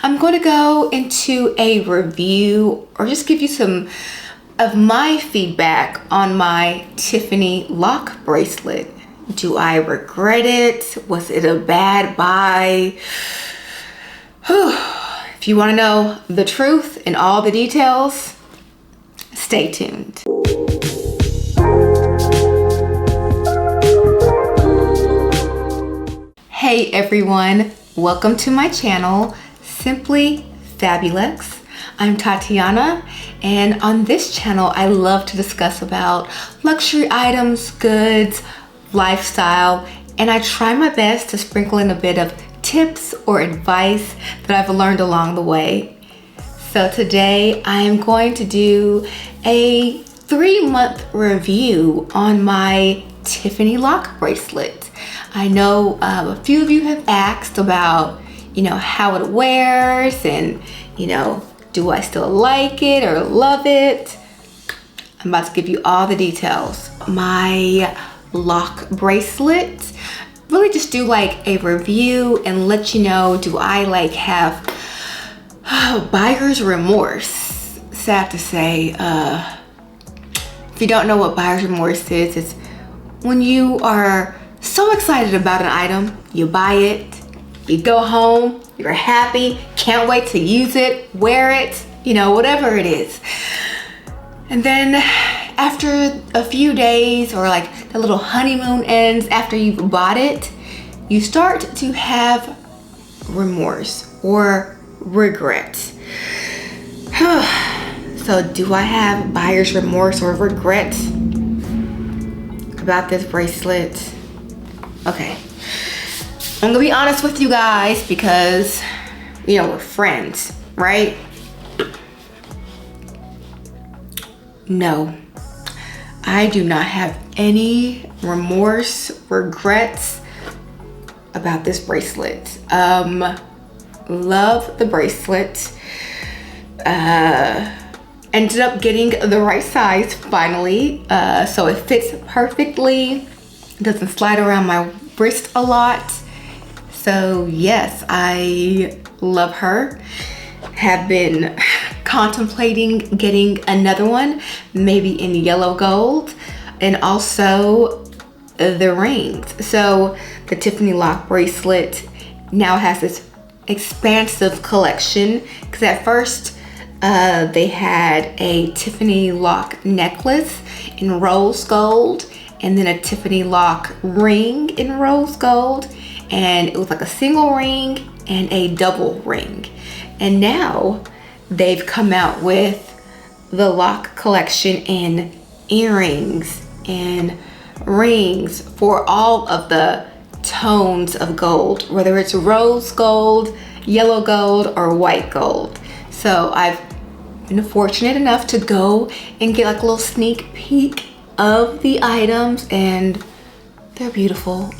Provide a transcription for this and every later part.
I'm going to go into a review or just give you some of my feedback on my Tiffany lock bracelet. Do I regret it? Was it a bad buy? If you want to know the truth and all the details, stay tuned. Hey everyone, welcome to my channel, Simply Fabulous. I'm Tatiana, and on this channel I love to discuss about luxury items, goods, lifestyle, and I try my best to sprinkle in a bit of tips or advice that I've learned along the way. So today I'm going to do a 3-month review on my Tiffany lock bracelet. I know a few of you have asked about, how it wears and, do I still like it or love it? I'm about to give you all the details. My lock bracelet, really just do like a review and let you know, do I have buyer's remorse? Sad to say. If you don't know what buyer's remorse is, it's when you are so excited about an item, you buy it, you go home, you're happy, can't wait to use it, wear it, whatever it is. And then after a few days or the little honeymoon ends after you've bought it, you start to have remorse or regret. So do I have buyer's remorse or regret about this bracelet? Okay, I'm gonna be honest with you guys because, we're friends, right? No, I do not have any remorse, regrets about this bracelet. Love the bracelet. Ended up getting the right size finally, so it fits perfectly. Doesn't slide around my wrist a lot. So yes, I love her. Have been contemplating getting another one, maybe in yellow gold, and also the rings. So the Tiffany lock bracelet now has this expansive collection, because at first they had a Tiffany lock necklace in rose gold, and then a Tiffany lock ring in rose gold, and it was like a single ring and a double ring. And now they've come out with the lock collection in earrings and rings for all of the tones of gold, whether it's rose gold, yellow gold, or white gold. So I've been fortunate enough to go and get a little sneak peek of the items, and they're beautiful.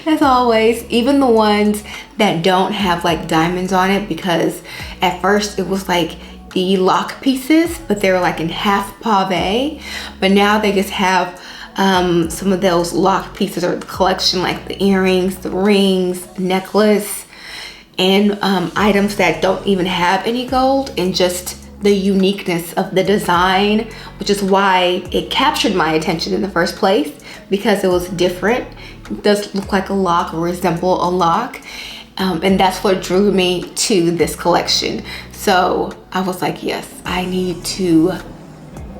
As always, even the ones that don't have diamonds on it, because at first it was the lock pieces, but they were in half pave, but now they just have some of those lock pieces or the collection, the earrings, the rings, necklace, and items that don't even have any gold, and just the uniqueness of the design, which is why it captured my attention in the first place, because it was different. It does look like a lock or resemble a lock, and that's what drew me to this collection. So I was like, yes, I need to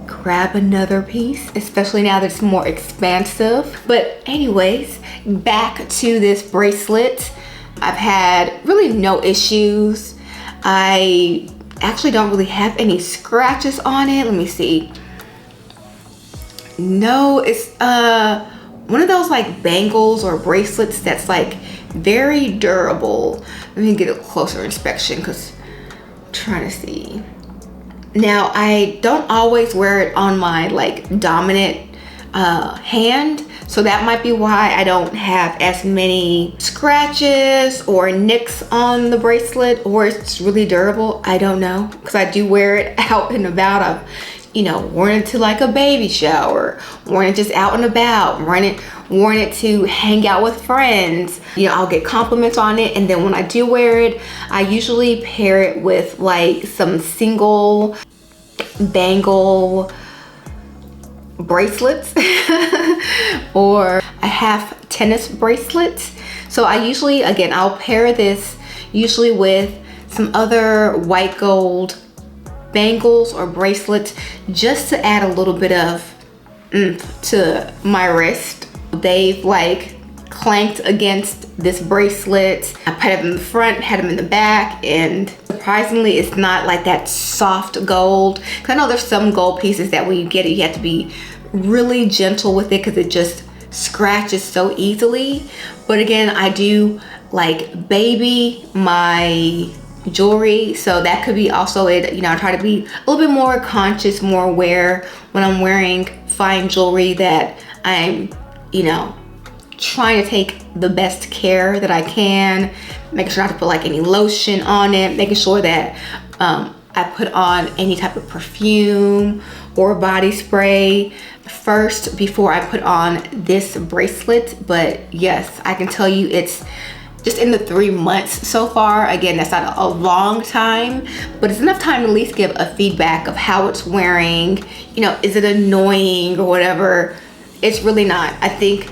grab another piece, especially now that it's more expansive. But anyways, back to this bracelet. I've had really no issues. I actually don't really have any scratches on it. Let me see. No, it's one of those bangles or bracelets that's very durable. Let me get a closer inspection because I'm trying to see. Now, I don't always wear it on my dominant hand, so that might be why I don't have as many scratches or nicks on the bracelet, or it's really durable. I don't know, because I do wear it out and about. I've you know, worn it to like a baby shower, worn it just out and about, worn it to hang out with friends. You know, I'll get compliments on it, and then when I do wear it, I usually pair it with like some single bangle bracelets or a half tennis bracelet. So I usually, again, I'll pair this usually with some other white gold bangles or bracelets just to add a little bit of oomph to my wrist. They've like clanked against this bracelet. I put them in the front, had them in the back, and surprisingly it's not like that soft gold. Cause I know there's some gold pieces that when you get it, you have to be really gentle with it because it just scratches so easily. But again, I do like baby my jewelry, so that could be also it. You know, I try to be a little bit more conscious, more aware when I'm wearing fine jewelry, that I'm, you know, trying to take the best care that I can, making sure not to put like any lotion on it, making sure that I put on any type of perfume or body spray first before I put on this bracelet. But yes, I can tell you it's just in the 3 months so far. Again, that's not a long time, but it's enough time to at least give a feedback of how it's wearing. You know, is it annoying or whatever? It's really not. I think,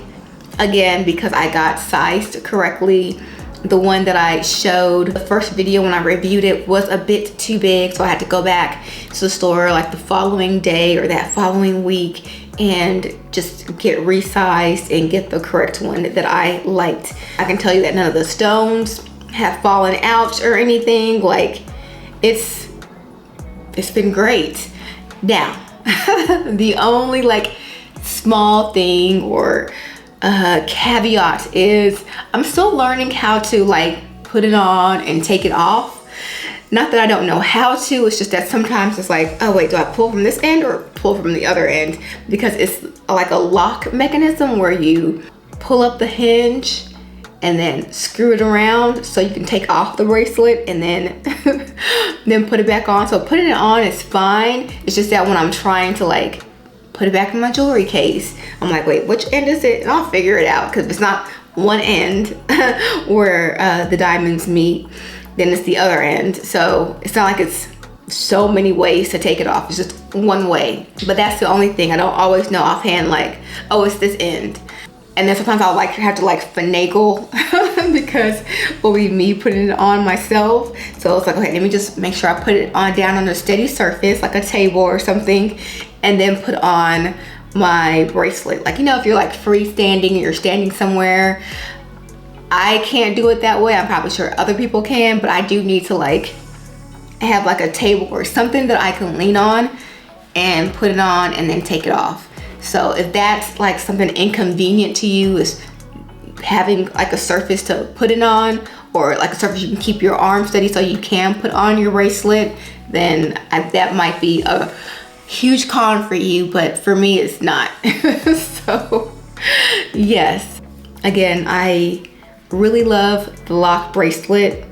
again, because I got sized correctly, the one that I showed the first video when I reviewed it was a bit too big, so I had to go back to the store like the following day or that following week and just get resized and get the correct one that I liked. I can tell you that none of the stones have fallen out or anything. Like, it's been great. Now, the only like small thing or caveat is I'm still learning how to like put it on and take it off. Not that I don't know how to, it's just that sometimes it's like, oh wait, do I pull from this end or pull from the other end? Because it's like a lock mechanism where you pull up the hinge and then screw it around so you can take off the bracelet and then then put it back on. So putting it on is fine. It's just that when I'm trying to like put it back in my jewelry case, I'm like, wait, which end is it? And I'll figure it out, because if it's not one end where the diamonds meet, then it's the other end. So it's not like it's so many ways to take it off. It's just one way. But that's the only thing. I don't always know offhand, like, oh, it's this end. And then sometimes I'll like have to like finagle because it will be me putting it on myself. So it's like, okay, let me just make sure I put it on down on a steady surface, like a table or something, and then put on my bracelet. Like, you know, if you're like freestanding and you're standing somewhere, I can't do it that way. I'm probably sure other people can, but I do need to like have like a table or something that I can lean on and put it on and then take it off. So if that's like something inconvenient to you, is having like a surface to put it on, or like a surface you can keep your arm steady so you can put on your bracelet, then that might be a huge con for you, but for me it's not. So yes, again, I really love the lock bracelet.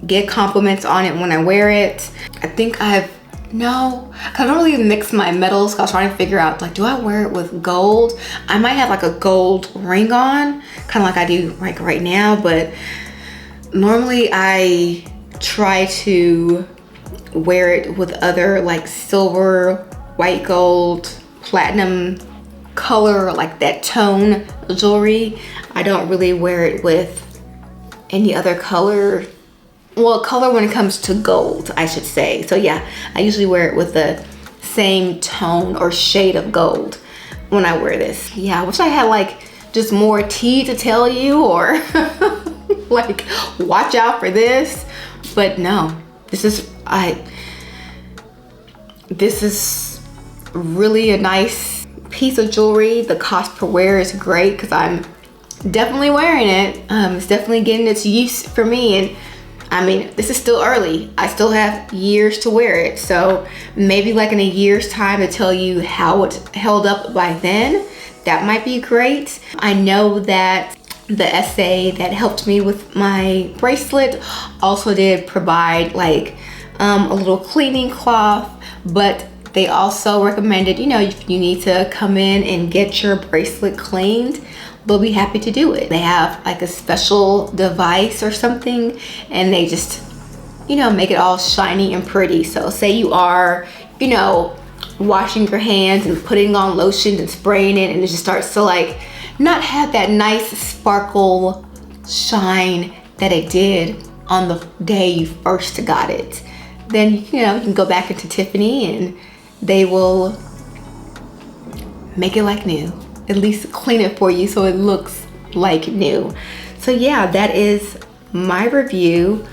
Get compliments on it when I wear it. I think I don't really mix my metals. I was trying to figure out, like, do I wear it with gold? I might have like a gold ring on, kind of like I do like right now, but normally I try to wear it with other like silver, white gold, platinum color, like that tone jewelry. I don't really wear it with any other color. Well, color when it comes to gold, I should say. So yeah, I usually wear it with the same tone or shade of gold when I wear this. Yeah, I wish I had like just more tea to tell you, or like watch out for this, but no, this is really a nice piece of jewelry. The cost per wear is great because I'm definitely wearing it. It's definitely getting its use for me, and I mean, this is still early. I still have years to wear it. So maybe like in a year's time to tell you how it held up by then, that might be great. I know that the essay that helped me with my bracelet also did provide like a little cleaning cloth, but They also recommended, you know, if you need to come in and get your bracelet cleaned, they'll be happy to do it. They have like a special device or something, and they just, you know, make it all shiny and pretty. So say you are, you know, washing your hands and putting on lotion and spraying it, and it just starts to like not have that nice sparkle shine that it did on the day you first got it. Then, you know, you can go back into Tiffany and they will make it like new. At least clean it for you so it looks like new. So yeah, that is my review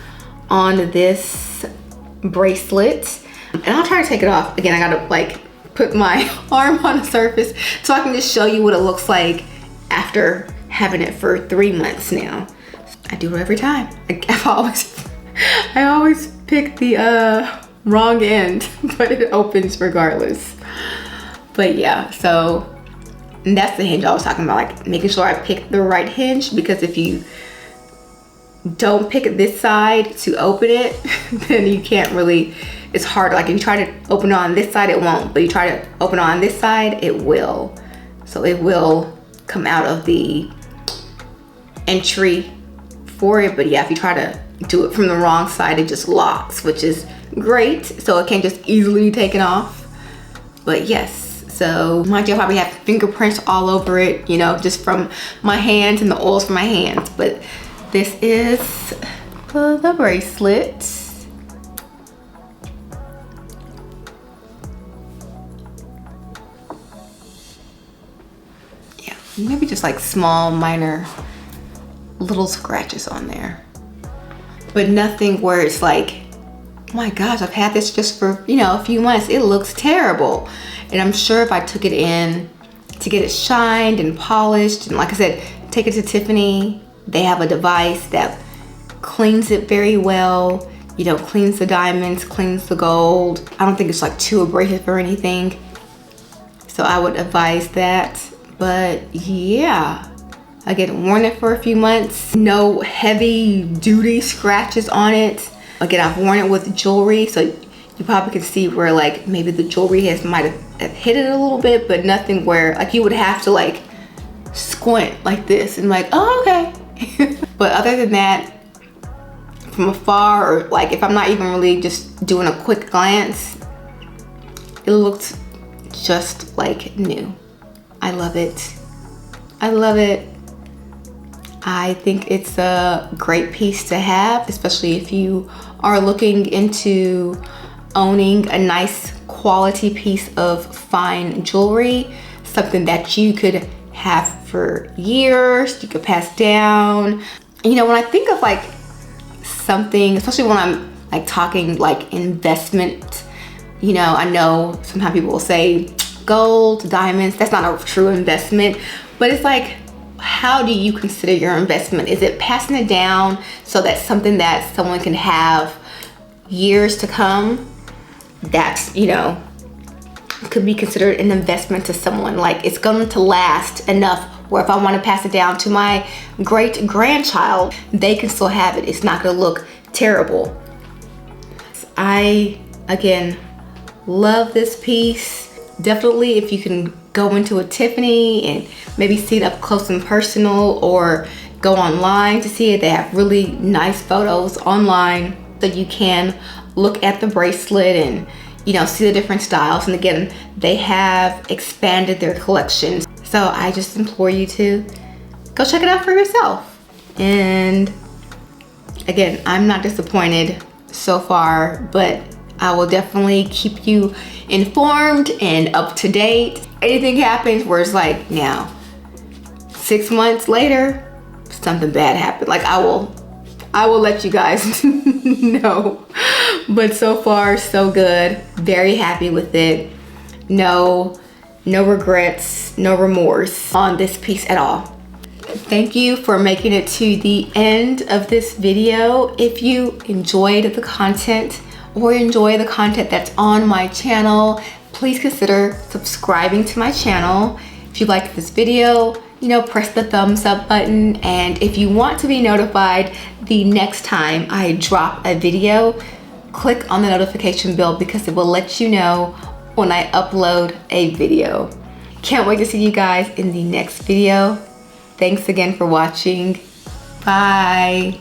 on this bracelet. And I'll try to take it off. Again, I gotta like put my arm on the surface so I can just show you what it looks like after having it for 3 months now. I do it every time. I always pick the wrong end, but it opens regardless. But yeah, so that's the hinge I was talking about, like making sure I pick the right hinge, because if you don't pick this side to open it, then you can't really, it's hard. Like if you try to open it on this side, it won't, but you try to open it on this side, it will. So it will come out of the entry for it. But yeah, if you try to do it from the wrong side, it just locks, which is great. So it can't just easily be taken off. But yes. So mind you, I probably have fingerprints all over it, you know, just from my hands and the oils from my hands. But this is the bracelet. Yeah, maybe just like small, minor, little scratches on there. But nothing where it's like, oh my gosh, I've had this just for, you know, a few months. It looks terrible. And I'm sure if I took it in to get it shined and polished, and like I said, take it to Tiffany, they have a device that cleans it very well, you know, cleans the diamonds, cleans the gold. I don't think it's like too abrasive or anything. So I would advise that. But yeah, again, worn it for a few months, no heavy duty scratches on it. Again, I've worn it with jewelry, so you probably can see where like maybe the jewelry might have hit it a little bit, but nothing where like you would have to like squint like this and like, oh, okay. But other than that, from afar, or like if I'm not even really just doing a quick glance, it looked just like new. I love it. I love it. I think it's a great piece to have, especially if you are looking into owning a nice quality piece of fine jewelry, something that you could have for years, you could pass down. You know, when I think of like something, especially when I'm like talking like investment, you know, I know sometimes people will say gold, diamonds, that's not a true investment, but it's like, how do you consider your investment? Is it passing it down so that's something that someone can have years to come? That's, you know, could be considered an investment to someone. Like it's going to last enough where if I want to pass it down to my great grandchild, they can still have it. It's not going to look terrible. I, again, love this piece. Definitely if you can go into a Tiffany and maybe see it up close and personal, or go online to see it. They have really nice photos online, so you can look at the bracelet and, you know, see the different styles. And again, they have expanded their collections. So I just implore you to go check it out for yourself. And again, I'm not disappointed so far, but I will definitely keep you informed and up to date. Anything happens where it's like, now 6 months later, something bad happened, like I will let you guys know. But so far so good. Very happy with it. No regrets, no remorse on this piece at all. Thank you for making it to the end of this video. If you enjoyed the content or enjoy the content that's on my channel, please consider subscribing to my channel. If you liked this video, you know, press the thumbs up button. And if you want to be notified the next time I drop a video, click on the notification bell, because it will let you know when I upload a video. Can't wait to see you guys in the next video. Thanks again for watching. Bye.